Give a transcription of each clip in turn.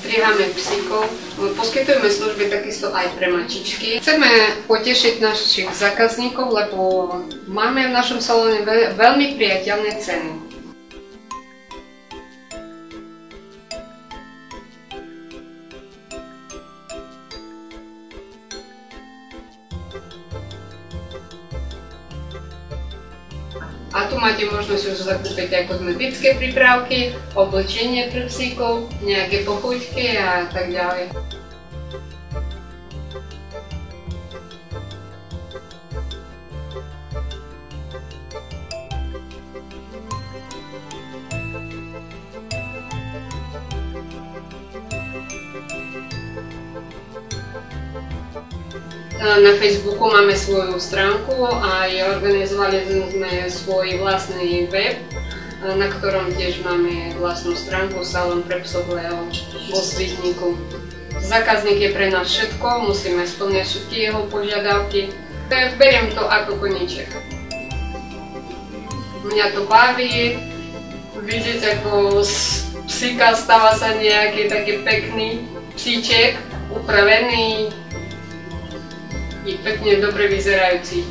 Strihame psíkov, poskytujeme služby takisto aj pre mačičky. Chceme potešiť našich zákazníkov, lebo máme v našom salóne veľmi priateľné ceny. A tu máte možnosť už zakúpiť aj kozmetické prípravky, oblečenie pre psíkov, nejaké pochuťky a tak ďalej. Na Facebooku máme svoju stránku a organizovali sme svoj vlastný web, na ktorom tiež máme vlastnú stránku Salón pre psov Leo vo Svidníku. Zákazník je pre nás všetko, musíme splňať všetky jeho požiadavky. Beriem to ako koníček. Mňa to baví, vidieť ako z psíka stáva sa nejaký taký pekný psíček, upravený, je pekne dobre vyzerajúci.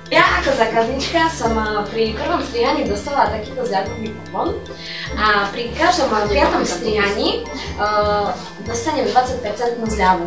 Ja ako zákaznička som pri prvom strihaní dostala takýto zľadkový kupón a pri každom 5. strihaní dostanem 20% zľavu.